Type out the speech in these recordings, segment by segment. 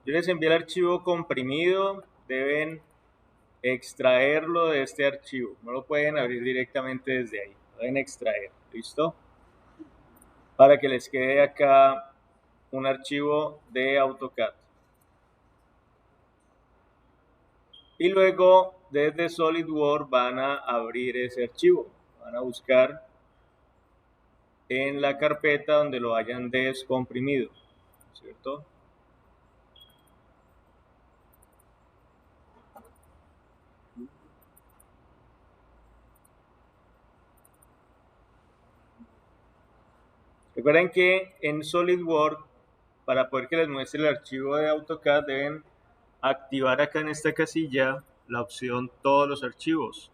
Yo les envié el archivo comprimido, deben extraerlo de este archivo, no lo pueden abrir directamente desde ahí, lo deben extraer, ¿listo? Para que les quede acá un archivo de AutoCAD. Y luego desde SolidWorks van a abrir ese archivo, van a buscar en la carpeta donde lo hayan descomprimido, ¿cierto? Recuerden que en SolidWorks, para poder que les muestre el archivo de AutoCAD, deben activar acá en esta casilla la opción todos los archivos,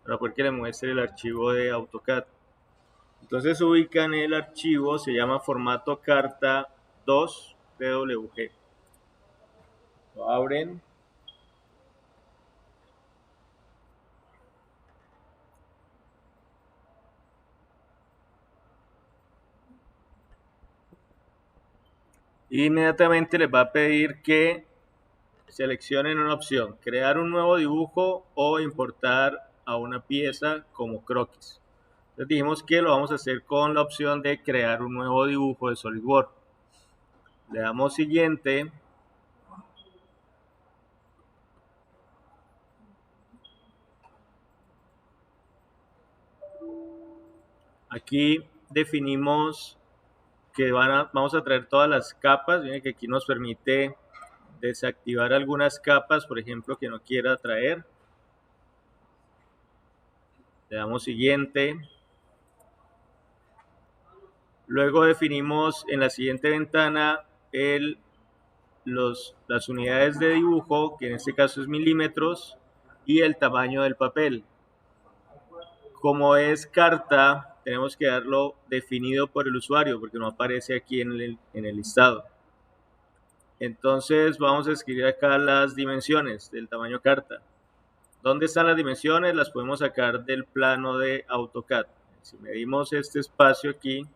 para poder que les muestre el archivo de AutoCAD. Entonces ubican el archivo, se llama formato carta 2 DWG. Lo abren. Inmediatamente les va a pedir que seleccionen una opción, crear un nuevo dibujo o importar a una pieza como croquis. Entonces dijimos que lo vamos a hacer con la opción de crear un nuevo dibujo de SolidWorks. Le damos siguiente. Aquí definimos que vamos a traer todas las capas. Miren que aquí nos permite desactivar algunas capas, por ejemplo, que no quiera traer. Le damos siguiente. Luego definimos en la siguiente ventana las unidades de dibujo, que en este caso es milímetros, y el tamaño del papel. Como es carta, tenemos que darlo definido por el usuario, porque no aparece aquí en el listado. Entonces vamos a escribir acá las dimensiones del tamaño carta. ¿Dónde están las dimensiones? Las podemos sacar del plano de AutoCAD. Si medimos este espacio aquí,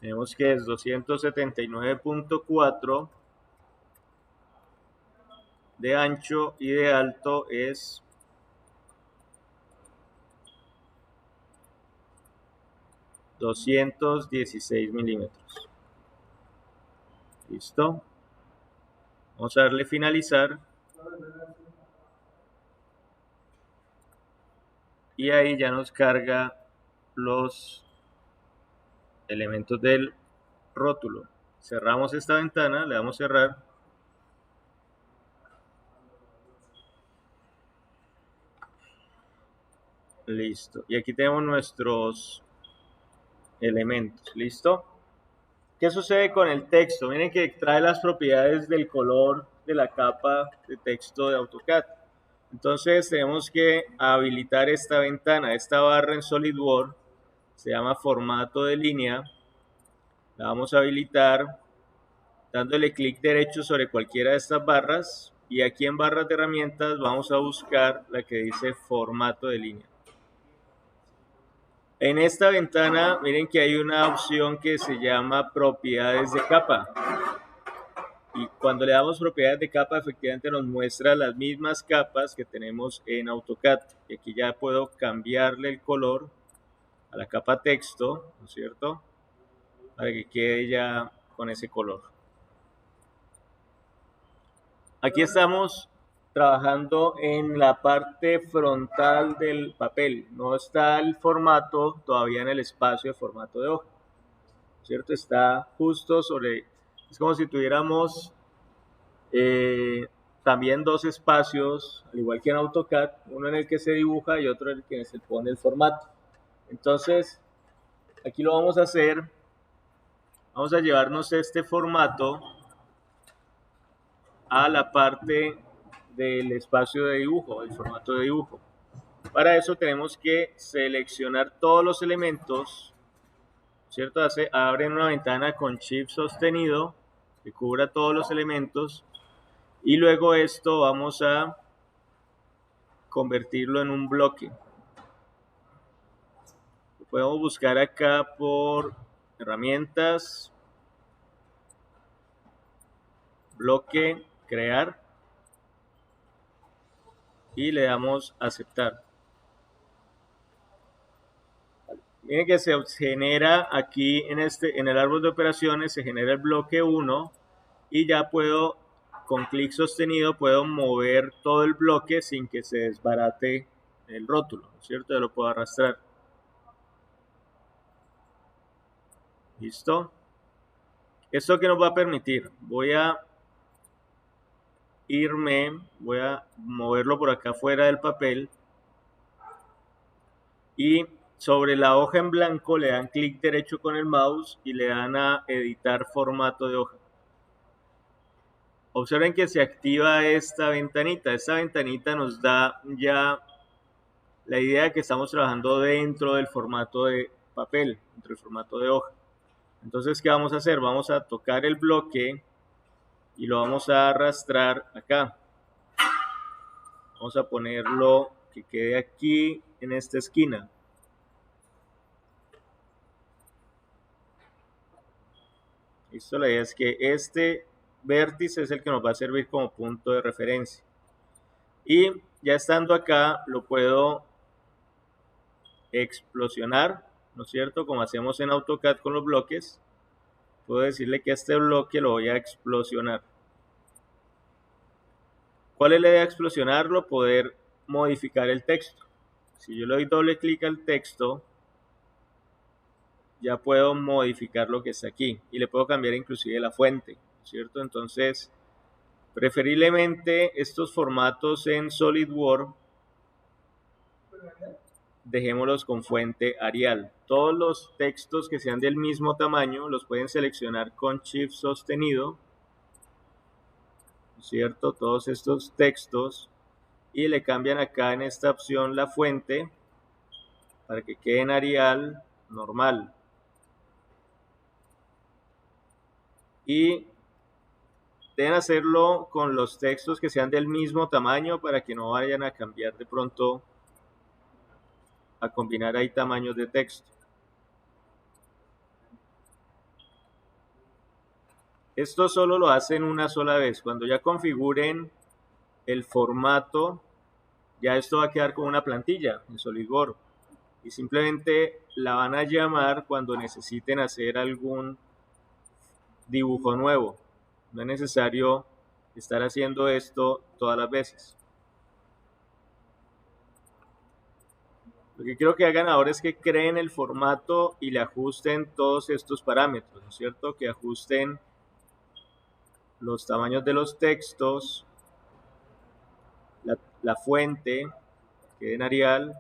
tenemos que es 279.4 de ancho y de alto es 216 milímetros. Listo. Vamos a darle finalizar. Y ahí ya nos carga los elementos del rótulo. Cerramos esta ventana, le damos cerrar. Listo. Y aquí tenemos nuestros elementos. ¿Listo? ¿Qué sucede con el texto? Miren que trae las propiedades del color de la capa de texto de AutoCAD. Entonces tenemos que habilitar esta ventana, esta barra en SolidWorks, se llama formato de línea. La vamos a habilitar dándole clic derecho sobre cualquiera de estas barras y aquí en barras de herramientas vamos a buscar la que dice formato de línea. En esta ventana miren que hay una opción que se llama propiedades de capa. Y cuando le damos propiedades de capa, efectivamente nos muestra las mismas capas que tenemos en AutoCAD. Y aquí ya puedo cambiarle el color a la capa texto, ¿no es cierto? Para que quede ya con ese color. Aquí estamos trabajando en la parte frontal del papel. No está el formato todavía en el espacio de formato de hoja, ¿cierto? Está justo sobre, es como si tuviéramos también dos espacios, al igual que en AutoCAD, uno en el que se dibuja y otro en el que se pone el formato. Entonces, aquí lo vamos a hacer, vamos a llevarnos este formato a la parte del espacio de dibujo, el formato de dibujo. Para eso tenemos que seleccionar todos los elementos, ¿cierto? Abren una ventana con Shift sostenido que cubra todos los elementos y luego esto vamos a convertirlo en un bloque. Lo podemos buscar acá por herramientas, bloque, crear, y le damos aceptar. Miren que se genera aquí en el árbol de operaciones, se genera el bloque 1 y ya puedo, con clic sostenido, puedo mover todo el bloque sin que se desbarate el rótulo, ¿cierto? Ya lo puedo arrastrar. ¿Listo? ¿Esto qué nos va a permitir? Voy a moverlo por acá fuera del papel y sobre la hoja en blanco le dan clic derecho con el mouse y le dan a editar formato de hoja. Observen que se activa esta ventanita. Esta ventanita nos da ya la idea de que estamos trabajando dentro del formato de papel, dentro del formato de hoja. Entonces, ¿qué vamos a hacer? Vamos a tocar el bloque y lo vamos a arrastrar acá. Vamos a ponerlo que quede aquí en esta esquina. Listo, la idea es que este vértice es el que nos va a servir como punto de referencia. Y ya estando acá, lo puedo explosionar, ¿no es cierto? Como hacemos en AutoCAD con los bloques, puedo decirle que este bloque lo voy a explosionar. ¿Cuál es la idea de explosionarlo? Poder modificar el texto. Si yo le doy doble clic al texto, ya puedo modificar lo que está aquí y le puedo cambiar inclusive la fuente, ¿cierto? Entonces, preferiblemente estos formatos en SolidWorks dejémoslos con fuente Arial. Todos los textos que sean del mismo tamaño los pueden seleccionar con Shift sostenido, ¿cierto? Todos estos textos y le cambian acá en esta opción la fuente para que quede en Arial normal. Y deben hacerlo con los textos que sean del mismo tamaño para que no vayan a cambiar de pronto, a combinar ahí tamaños de texto. Esto solo lo hacen una sola vez. Cuando ya configuren el formato, ya esto va a quedar como una plantilla en SolidWorks. Y simplemente la van a llamar cuando necesiten hacer algún dibujo nuevo. No es necesario estar haciendo esto todas las veces. Lo que quiero que hagan ahora es que creen el formato y le ajusten todos estos parámetros, ¿no es cierto? Que ajusten los tamaños de los textos, la fuente, que quede en Arial,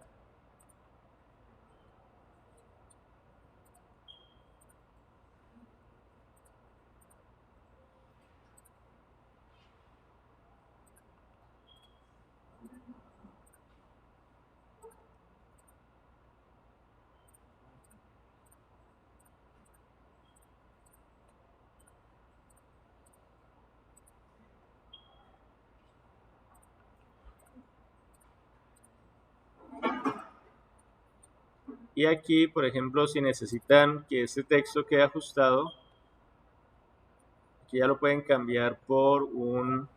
y aquí, por ejemplo, si necesitan que este texto quede ajustado, aquí ya lo pueden cambiar por un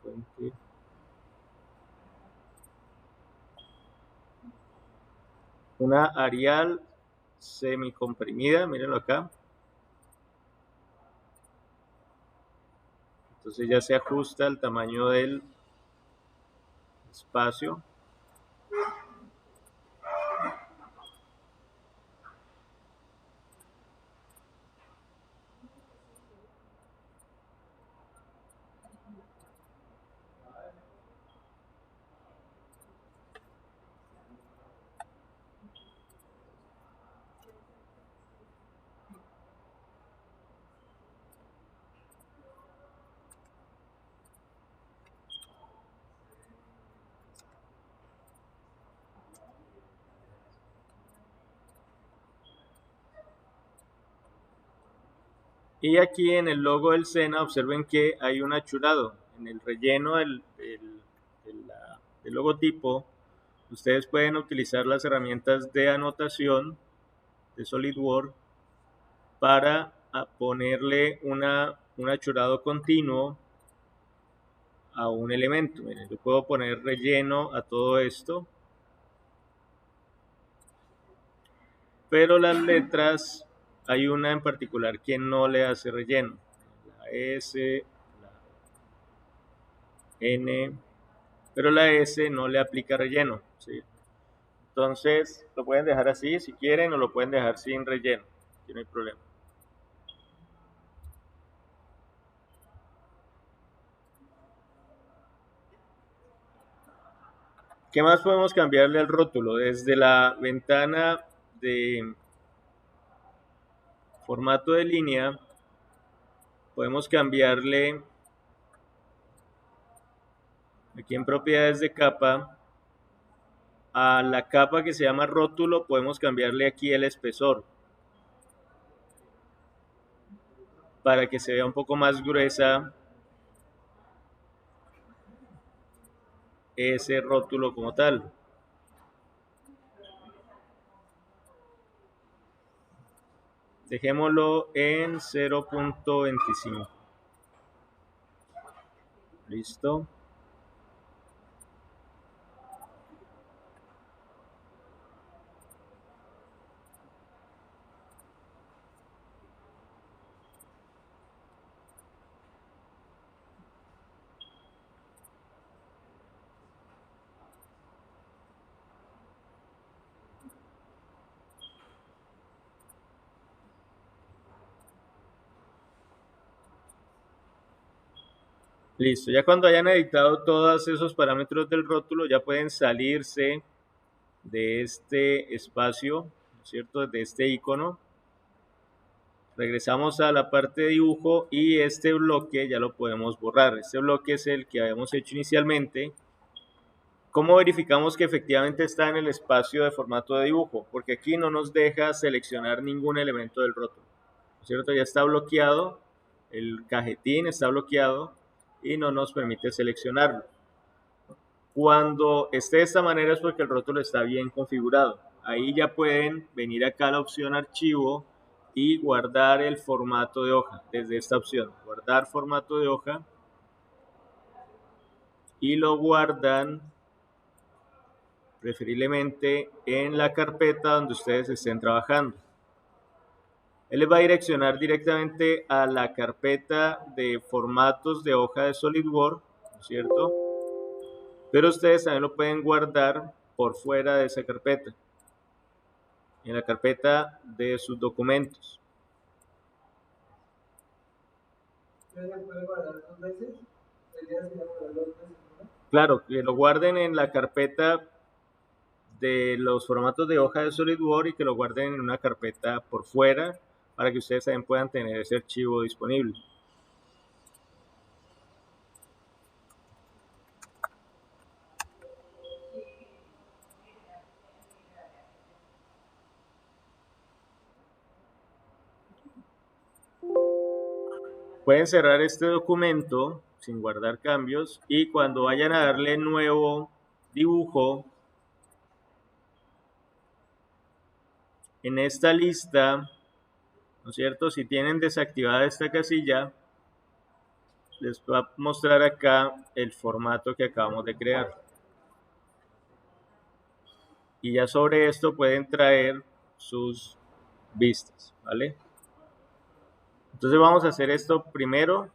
fuente. Una Arial semicomprimida, mírenlo acá. Entonces ya se ajusta el tamaño del espacio. Y aquí en el logo del SENA observen que hay un achurado en el relleno del logotipo, ustedes pueden utilizar las herramientas de anotación de SolidWorks para ponerle un achurado continuo a un elemento. Miren, yo puedo poner relleno a todo esto, pero las letras, hay una en particular que no le hace relleno. La S, la N, pero la S no le aplica relleno, ¿sí? Entonces, lo pueden dejar así si quieren o lo pueden dejar sin relleno, aquí no hay problema. ¿Qué más podemos cambiarle al rótulo? Desde la ventana de formato de línea, podemos cambiarle aquí en propiedades de capa, a la capa que se llama rótulo, podemos cambiarle aquí el espesor para que se vea un poco más gruesa ese rótulo como tal. Dejémoslo en 0.25. Listo. Listo, ya cuando hayan editado todos esos parámetros del rótulo, ya pueden salirse de este espacio, ¿no es cierto? De este icono. Regresamos a la parte de dibujo y este bloque ya lo podemos borrar. Este bloque es el que habíamos hecho inicialmente. ¿Cómo verificamos que efectivamente está en el espacio de formato de dibujo? Porque aquí no nos deja seleccionar ningún elemento del rótulo, ¿no es cierto? Ya está bloqueado, el cajetín está bloqueado y no nos permite seleccionarlo. Cuando esté de esta manera es porque el rótulo está bien configurado. Ahí ya pueden venir acá a la opción archivo y guardar el formato de hoja desde esta opción. Guardar formato de hoja y lo guardan preferiblemente en la carpeta donde ustedes estén trabajando. Él les va a direccionar directamente a la carpeta de formatos de hoja de SolidWorks, ¿no es cierto? Pero ustedes también lo pueden guardar por fuera de esa carpeta, en la carpeta de sus documentos. Claro, que lo guarden en la carpeta de los formatos de hoja de SolidWorks y que lo guarden en una carpeta por fuera para que ustedes también puedan tener ese archivo disponible. Pueden cerrar este documento sin guardar cambios y cuando vayan a darle nuevo dibujo, en esta lista, ¿no es cierto? Si tienen desactivada esta casilla, les va a mostrar acá el formato que acabamos de crear. Y ya sobre esto pueden traer sus vistas, ¿vale? Entonces vamos a hacer esto primero